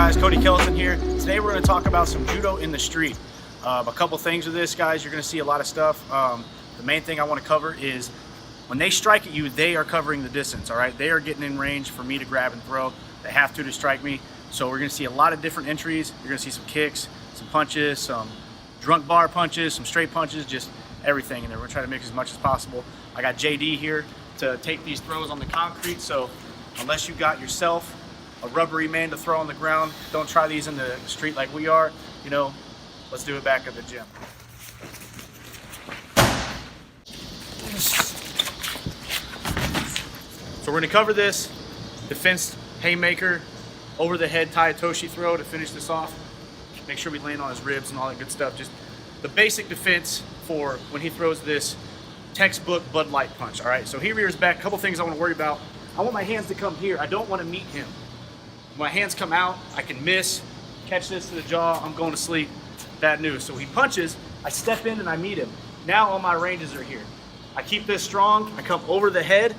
guys? Coty here. Today we're going to talk about some judo in the street. A couple things with this, guys. You're going to see a lot of stuff. The main thing I want to cover is when they strike at you, they are covering the distance, all right? They are getting in range for me to grab and throw. They have to strike me. So we're going to see a lot of different entries. You're going to see some kicks, some punches, some drunk bar punches, some straight punches, just everything in there. We're trying to mix as much as possible. I got JD here to take these throws on the concrete, so unless you got yourself a rubbery man to throw on the ground, don't try these in the street like we are. You know, let's do it back at the gym. So we're going to cover this defense haymaker, over the head Toshi throw to finish this off. Make sure we land on his ribs and all that good stuff. Just the basic defense for when he throws this textbook Bud Light punch. All right, so here he is back. A couple things I want to worry about. I want my hands to come here. I don't want to meet him. When my hands come out, I can miss, catch this to the jaw, I'm going to sleep. Bad news. So he punches, I step in and I meet him. Now all my ranges are here. I keep this strong, I come over the head.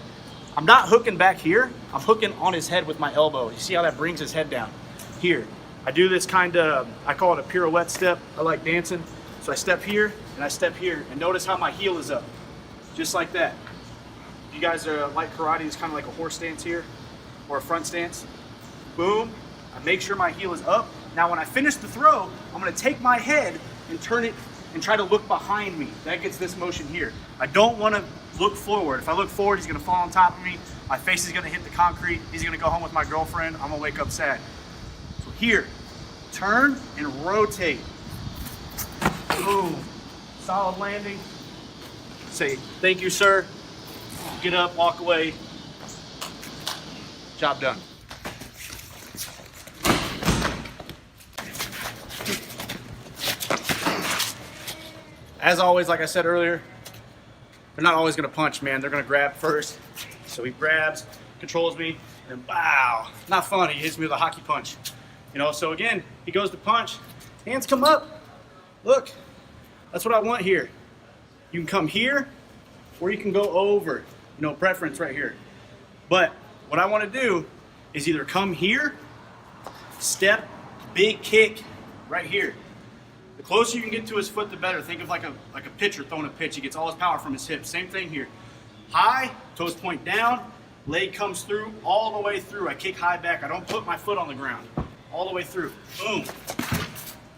I'm not hooking back here, I'm hooking on his head with my elbow. You see how that brings his head down? Here. I do this kind of, I call it a pirouette step. I like dancing. So I step here and I step here, and notice how my heel is up. Just like that. You guys are like karate, it's kind of like a horse stance here, or a front stance. Boom, I make sure my heel is up. Now when I finish the throw, I'm gonna take my head and turn it and try to look behind me. That gets this motion here. I don't wanna look forward. If I look forward, he's gonna fall on top of me. My face is gonna hit the concrete. He's gonna go home with my girlfriend. I'm gonna wake up sad. So here, turn and rotate. Boom, solid landing. Say, thank you, sir. Get up, walk away. Job done. As always, like I said earlier, they're not always gonna punch, man. They're gonna grab first. So he grabs, controls me, and wow, not fun. He hits me with a hockey punch. You know, so again, he goes to punch, hands come up. Look, that's what I want here. You can come here, or you can go over. You know, preference right here. But what I wanna do is either come here, step, big kick right here. The closer you can get to his foot, the better. Think of like a pitcher throwing a pitch. He gets all his power from his hips. Same thing here. High, toes point down, leg comes through, all the way through. I kick high back. I don't put my foot on the ground. All the way through. Boom.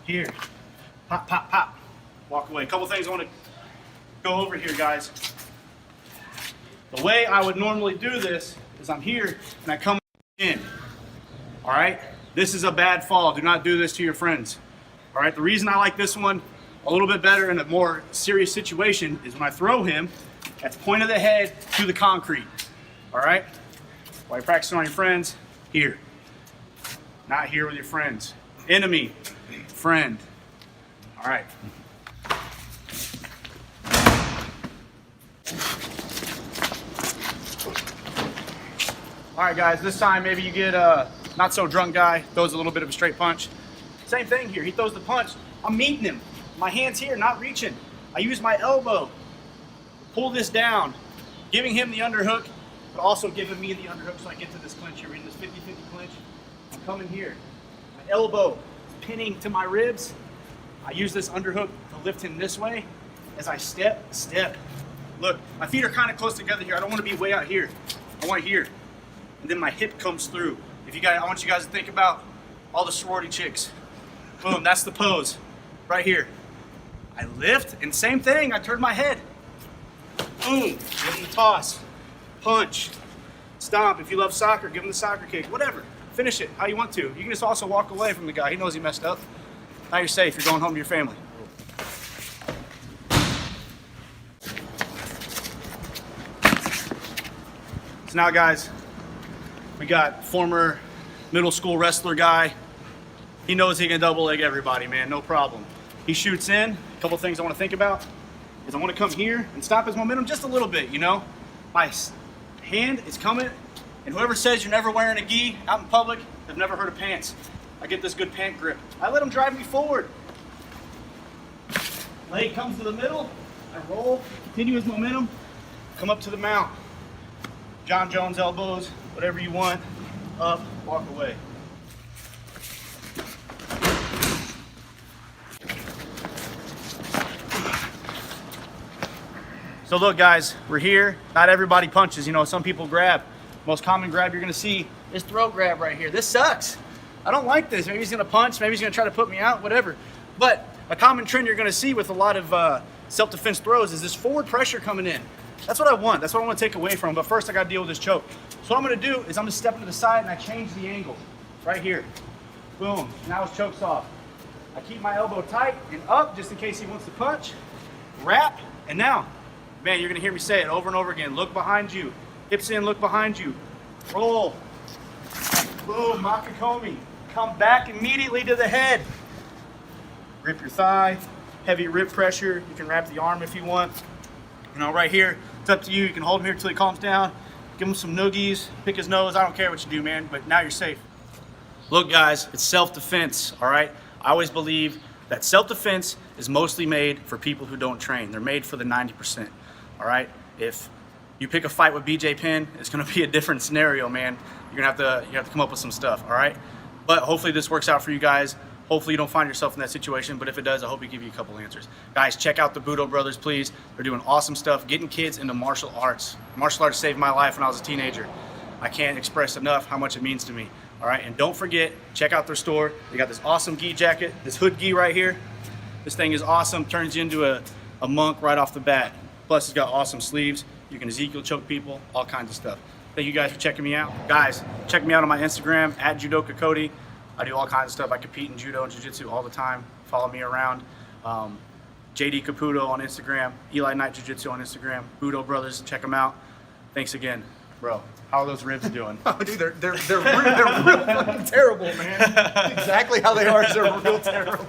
Here. Pop, pop, pop. Walk away. A couple things I want to go over here, guys. The way I would normally do this is I'm here and I come in. All right? This is a bad fall. Do not do this to your friends. All right, the reason I like this one a little bit better in a more serious situation is when I throw him at the point of the head to the concrete. All right, while you're practicing on your friends, here. Not here with your friends. Enemy, friend. All right. All right, guys, this time maybe you get a not so drunk guy, throws a little bit of a straight punch. Same thing here, he throws the punch, I'm meeting him. My hand's here, not reaching. I use my elbow, pull this down, giving him the underhook, but also giving me the underhook so I get to this clinch here. We're in this 50-50 clinch. I'm coming here. My elbow is pinning to my ribs. I use this underhook to lift him this way as I step. Look, my feet are kind of close together here. I don't want to be way out here. I want here. And then my hip comes through. I want you guys to think about all the sorority chicks. Boom, that's the pose right here. I lift, and same thing, I turn my head. Boom, give him the toss, punch, stomp. If you love soccer, give him the soccer kick, whatever. Finish it how you want to. You can just also walk away from the guy. He knows he messed up. Now you're safe, you're going home to your family. So now, guys, we got former middle school wrestler guy. He knows he can double leg everybody, man, no problem. He shoots in. A couple things I want to think about is I want to come here and stop his momentum just a little bit, you know? My hand is coming, and whoever says you're never wearing a gi out in public, they've never heard of pants. I get this good pant grip. I let him drive me forward. Leg comes to the middle, I roll, continue his momentum, come up to the mount. John Jones elbows, whatever you want, up, walk away. So look, guys, we're here. Not everybody punches. You know, some people grab. Most common grab you're gonna see is throat grab right here. This sucks. I don't like this. Maybe he's gonna punch. Maybe he's gonna try to put me out. Whatever. But a common trend you're gonna see with a lot of self-defense throws is this forward pressure coming in. That's what I want. That's what I want to take away from him. But first, I got to deal with this choke. So what I'm going to do is I'm going to step to the side and I change the angle right here. Boom. Now his choke's off. I keep my elbow tight and up just in case he wants to punch. Wrap. And now, man, you're going to hear me say it over and over again. Look behind you. Hips in, look behind you. Roll. Boom. Makakomi. Come back immediately to the head. Rip your thigh. Heavy rib pressure. You can wrap the arm if you want. You know, right here, it's up to you. You can hold him here until he calms down. Give him some noogies, pick his nose. I don't care what you do, man, but now you're safe. Look, guys, it's self-defense, all right? I always believe that self-defense is mostly made for people who don't train. They're made for the 90%, all right? If you pick a fight with BJ Penn, it's gonna be a different scenario, man. You have to come up with some stuff, all right? But hopefully this works out for you guys. Hopefully you don't find yourself in that situation, but if it does, I hope we give you a couple answers. Guys, check out the JUDO brothers, please. They're doing awesome stuff, getting kids into martial arts. Martial arts saved my life when I was a teenager. I can't express enough how much it means to me, all right? And don't forget, check out their store. They got this awesome gi jacket, this hood gi right here. This thing is awesome, turns you into a monk right off the bat. Plus, it's got awesome sleeves. You can Ezekiel choke people, all kinds of stuff. Thank you guys for checking me out. Guys, check me out on my Instagram, @Judoka Coty. I do all kinds of stuff. I compete in judo and jiu-jitsu all the time. Follow me around. JD Caputo on Instagram, Eli Knight Jiu-Jitsu on Instagram, JUDO brothers, check them out. Thanks again, bro. How are those ribs doing? Oh, dude, they're real fucking terrible, man. Exactly how they are. They're real terrible.